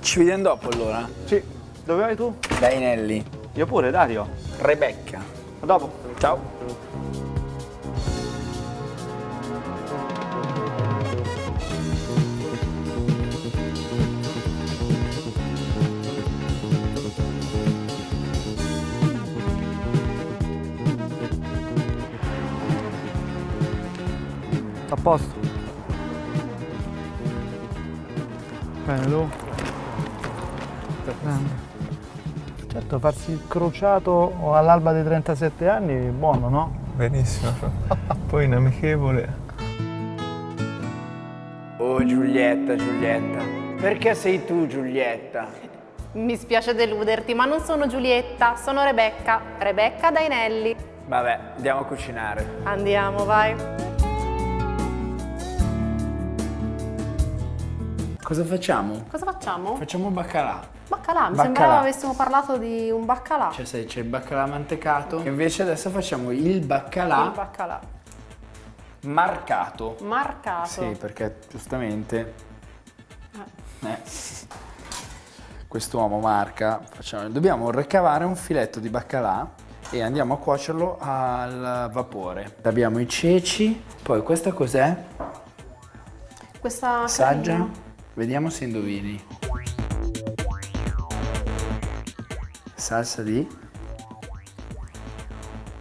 Ci vediamo dopo allora. Sì. Dove vai tu? Dai Nelly. Io pure, Dario. Rebecca. A dopo. Ciao. A posto. Bene, tu? Bene. Certo, farsi il crociato all'alba dei 37 anni è buono, no? Benissimo. Poi in amichevole. Oh Giulietta, Giulietta. Perché sei tu Giulietta? Mi spiace deluderti, ma non sono Giulietta, sono Rebecca. Rebecca Dainelli. Vabbè, andiamo a cucinare. Andiamo, vai. Cosa facciamo? Cosa facciamo? Facciamo baccalà. Baccalà, mi Baccalà. sembrava avessimo parlato di un baccalà. Cioè sai, c'è il baccalà mantecato. Invece adesso facciamo il baccalà Il baccalà. marcato. Marcato. Sì, perché giustamente quest'uomo marca. Dobbiamo ricavare un filetto di baccalà e andiamo a cuocerlo al vapore. Abbiamo i ceci, poi questa cos'è? Questa Assaggia? carina. Vediamo se indovini. Salsa di?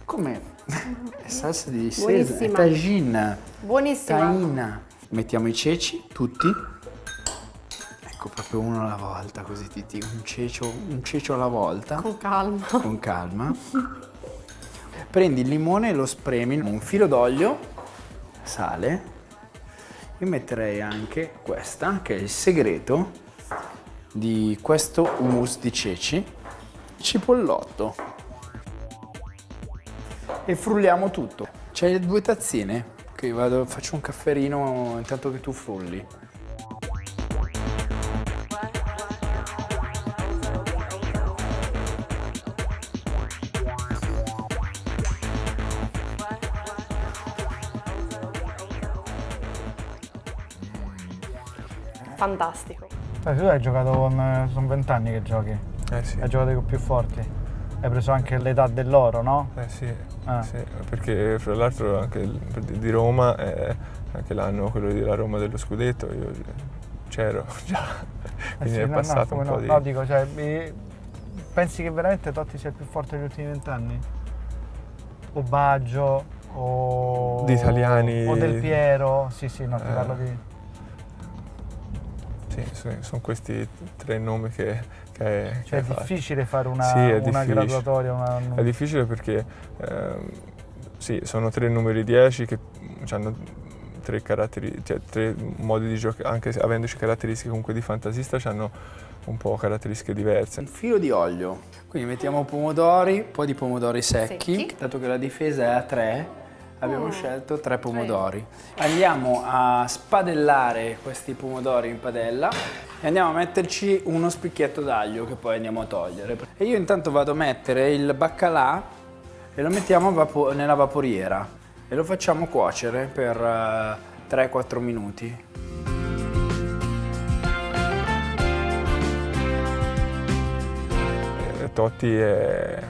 Com'è? È salsa di sesamo, è Buonissima. tagine. Buonissima. Tahina. Mettiamo i ceci, tutti. Ecco, proprio uno alla volta, così un cecio alla volta. Con calma. Con calma. Prendi il limone e lo spremi, un filo d'olio, sale. Io metterei anche questa, che è il segreto di questo hummus di ceci, cipollotto. E frulliamo tutto. C'hai 2 tazzine? Che io faccio un cafferino intanto che tu frulli. Fantastico. Tu hai giocato con... sono 20 anni che giochi. Sì. Hai giocato con i più forti. Hai preso anche l'età dell'oro, no? Sì, sì, perché fra l'altro anche di Roma è anche l'anno quello della Roma dello scudetto, io c'ero già, quindi sì, è no, passato no, un po' no, di... no, dico, cioè, pensi che veramente Totti sia il più forte degli ultimi 20 anni? O Baggio, o... Di italiani... O Del Piero, sì, no, ti parlo di... Sì, sono questi 3 nomi che Cioè è difficile fare una, sì, è una difficile. graduatoria, È difficile perché sì, sono 3 numeri 10 che hanno 3 caratteri, cioè 3 modi di giocare, anche avendoci caratteristiche comunque di fantasista, hanno un po' caratteristiche diverse. Un filo di olio, quindi mettiamo pomodori, un po' di pomodori secchi. Secchi. Dato che la difesa è a 3, abbiamo scelto 3 pomodori. Andiamo a spadellare questi pomodori in padella e andiamo a metterci uno spicchietto d'aglio che poi andiamo a togliere. E io intanto vado a mettere il baccalà e lo mettiamo nella vaporiera e lo facciamo cuocere per 3-4 minuti. Totti è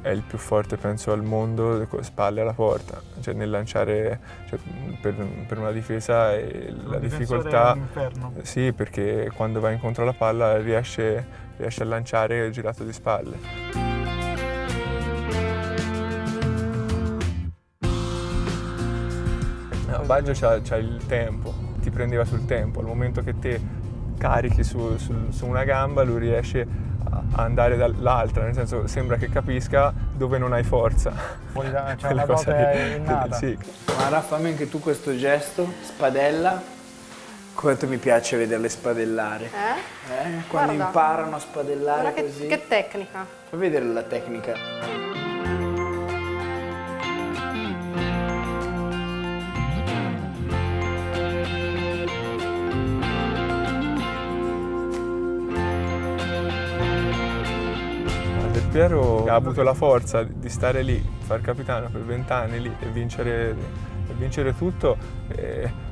il più forte, penso, al mondo, spalle alla porta, cioè nel lanciare, cioè, per una difesa e la difficoltà. Sì, perché quando va incontro alla palla riesce a lanciare girato di spalle. No, Baggio c'ha il tempo, ti prendeva sul tempo, al momento che te carichi su una gamba lui riesce a andare dall'altra, nel senso sembra che capisca dove non hai forza. C'è una cosa innata. Sì. Ma Raffa, fammi anche tu questo gesto, spadella. Quanto mi piace vederle spadellare. Quando Guarda. imparano a spadellare Guarda così. che tecnica. Fai vedere la tecnica. Del Piero ha avuto la forza di stare lì, far capitano per 20 anni lì e vincere tutto,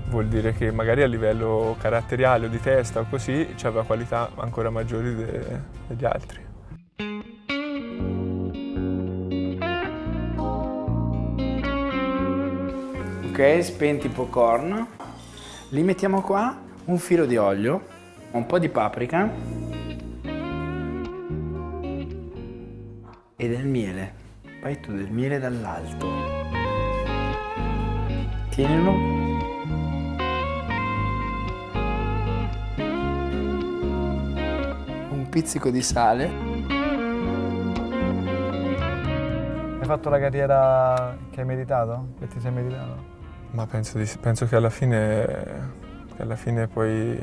vuol dire che magari a livello caratteriale o di testa o così aveva qualità ancora maggiori degli altri. Ok, spenti i popcorn. Li mettiamo qua, un filo di olio, un po' di paprika e del miele. Fai tu del miele dall'alto. Tienilo. Un pizzico di sale. Hai fatto la carriera che hai meritato? Che ti sei meritato? Ma penso che alla fine poi,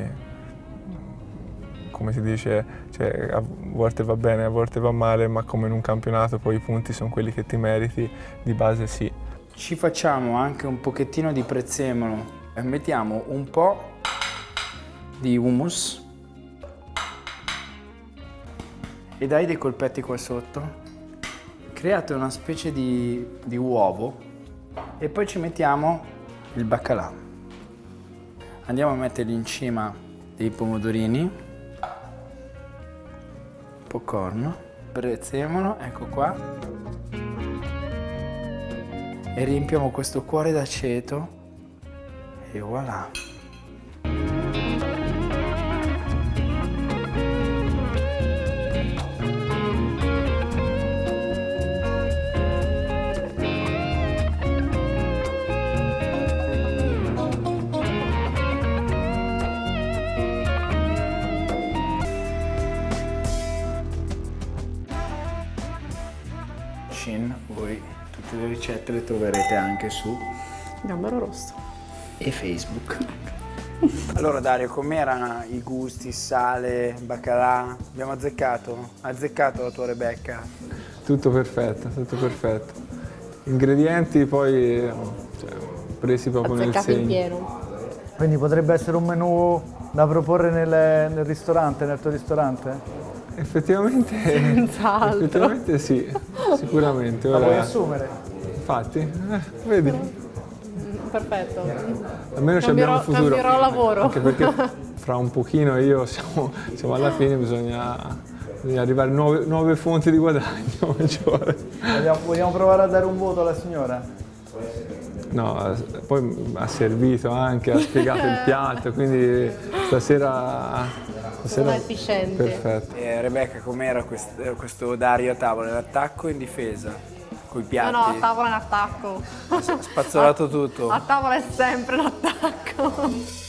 come si dice, cioè, a volte va bene, a volte va male, ma come in un campionato poi i punti sono quelli che ti meriti, di base sì. Ci facciamo anche un pochettino di prezzemolo e mettiamo un po' di hummus e dai dei colpetti qua sotto. Create una specie di uovo e poi ci mettiamo il baccalà. Andiamo a mettergli in cima dei pomodorini, popcorn, prezzemolo, ecco qua. E riempiamo questo cuore d'aceto e voilà. Voi tutte le ricette le troverete anche su Gambero rosso. e Facebook. Allora Dario, com'erano i gusti, sale, baccalà? Abbiamo azzeccato? Ha azzeccato la tua Rebecca? Tutto perfetto, tutto perfetto. Ingredienti poi presi proprio nel Azzeccati in segno. pieno. Quindi potrebbe essere un menù da proporre nel ristorante, nel tuo ristorante? Effettivamente, Senz'altro. effettivamente sì, sicuramente. La Ora, puoi assumere? infatti, vedi, Perfetto. almeno ci abbiamo futuro. Cambierò lavoro. Anche perché fra un pochino e io siamo alla fine, bisogna arrivare a nuove fonti di guadagno. Vogliamo provare a dare un voto alla signora? No, poi ha servito anche, ha spiegato il piatto, quindi stasera Sono efficiente. perfetto. Rebecca, com'era questo Dario a tavola? In attacco o in difesa? Coi piatti? No, a tavola in attacco. Ha spazzolato tutto. A tavola è sempre in attacco.